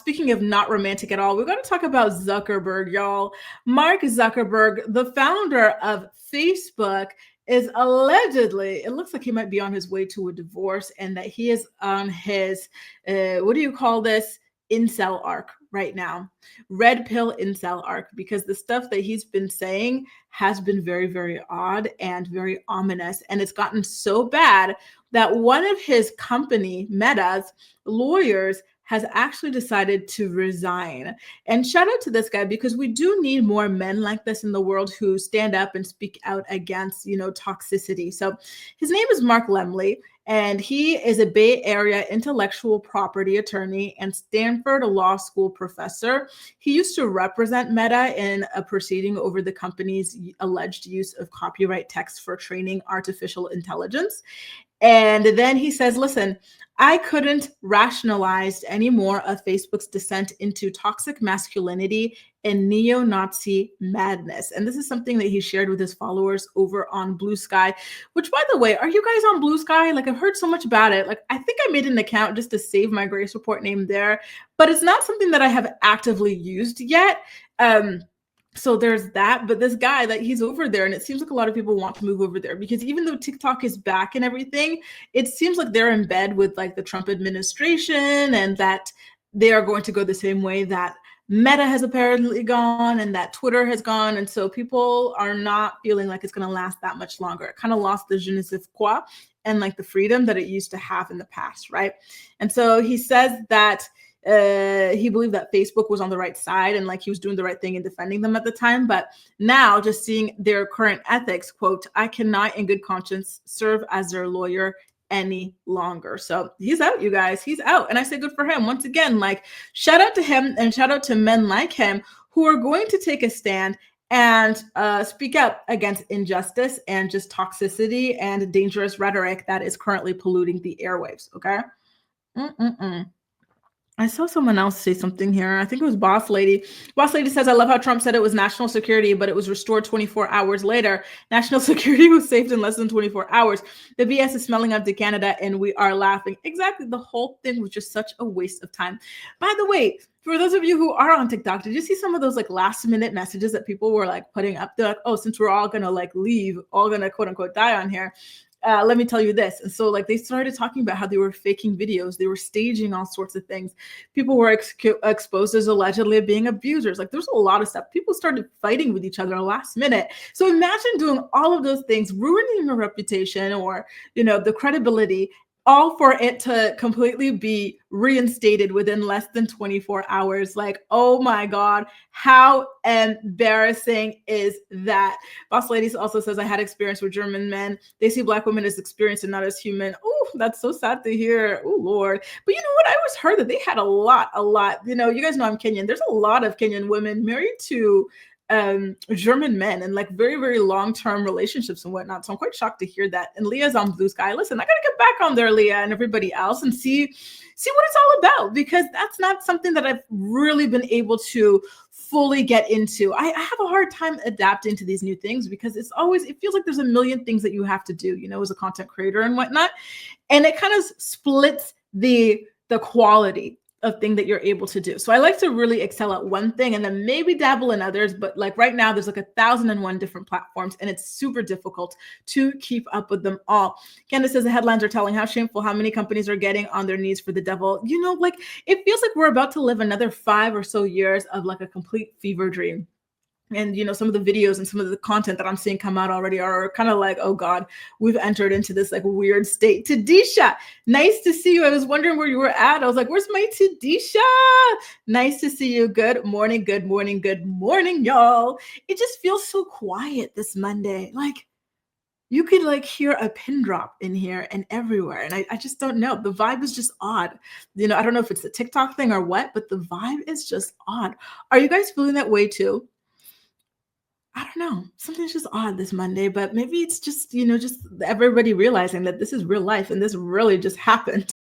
speaking of not romantic at all, we're going to talk about Zuckerberg, y'all. Mark Zuckerberg, the founder of Facebook, is allegedly, it looks like he might be on his way to a divorce and that he is on his, what do you call this? Incel arc right now. Red pill incel arc, because the stuff that he's been saying has been very, very odd and very ominous. And it's gotten so bad that one of his company, Meta's lawyers, has actually decided to resign. And shout out to this guy, because we do need more men like this in the world who stand up and speak out against, toxicity. So his name is Mark Lemley, and he is a Bay Area intellectual property attorney and Stanford Law School professor. He used to represent Meta in a proceeding over the company's alleged use of copyright text for training artificial intelligence. And then he says, listen, I couldn't rationalize any more of Facebook's descent into toxic masculinity and neo-Nazi madness. And this is something that he shared with his followers over on Bluesky, which, by the way, are you guys on Bluesky? Like, I've heard so much about it. Like, I think I made an account just to save my Grace Report name there, but it's not something that I have actively used yet. So there's that, but this guy that he's over there, and it seems like a lot of people want to move over there because even though TikTok is back and everything, it seems like they're in bed with like the Trump administration and that they are going to go the same way that Meta has apparently gone and that Twitter has gone. And so people are not feeling like it's going to last that much longer. It kind of lost the je ne sais quoi and like the freedom that it used to have in the past, right? And so he says that he believed that Facebook was on the right side and like he was doing the right thing in defending them at the time. But now just seeing their current ethics, quote, I cannot in good conscience serve as their lawyer any longer. So he's out, you guys, he's out. And I say good for him. Once again, like shout out to him and shout out to men like him who are going to take a stand and speak out against injustice and just toxicity and dangerous rhetoric that is currently polluting the airwaves. Okay. I saw someone else say something here. I think it was Boss Lady. Boss Lady says, I love how Trump said it was national security, but it was restored 24 hours later. National security was saved in less than 24 hours. The BS is smelling up to Canada and we are laughing. Exactly. The whole thing was just such a waste of time. By the way, for those of you who are on TikTok, did you see some of those like last minute messages that people were like putting up? They're like, oh, since we're all going to like leave, all going to quote unquote die on here. Let me tell you this. And so like they started talking about how they were faking videos. They were staging all sorts of things. People were exposed as allegedly being abusers. Like there's a lot of stuff. People started fighting with each other last minute. So imagine doing all of those things, ruining your reputation or, the credibility, all for it to completely be reinstated within less than 24 hours. Like, oh my God, how embarrassing is that? Boss Ladies also says, I had experience with German men. They see Black women as experienced and not as human. Oh, that's so sad to hear. Oh, Lord. But you know what? I always heard that they had a lot. You guys know I'm Kenyan. There's a lot of Kenyan women married to German men and like very, very long-term relationships and whatnot. So I'm quite shocked to hear that. And Leah's on Bluesky. Listen, I gotta get back on there, Leah, and everybody else and see what it's all about, because that's not something that I've really been able to fully get into. I have a hard time adapting to these new things because it feels like there's a million things that you have to do, as a content creator and whatnot. And it kind of splits the quality of thing that you're able to do. So I like to really excel at one thing and then maybe dabble in others. But like right now, there's like 1,001 different platforms and it's super difficult to keep up with them all. Candace says the headlines are telling how shameful how many companies are getting on their knees for the devil. Like it feels like we're about to live another 5 or so years of like a complete fever dream. And, some of the videos and some of the content that I'm seeing come out already are kind of like, oh God, we've entered into this like weird state. Tadisha, nice to see you. I was wondering where you were at. I was like, where's my Tadisha? Nice to see you. Good morning, good morning, good morning, y'all. It just feels so quiet this Monday. Like you could like hear a pin drop in here and everywhere. And I just don't know. The vibe is just odd. I don't know if it's the TikTok thing or what, but the vibe is just odd. Are you guys feeling that way too? I don't know. Something's just odd this Monday, but maybe it's just, just everybody realizing that this is real life and this really just happened.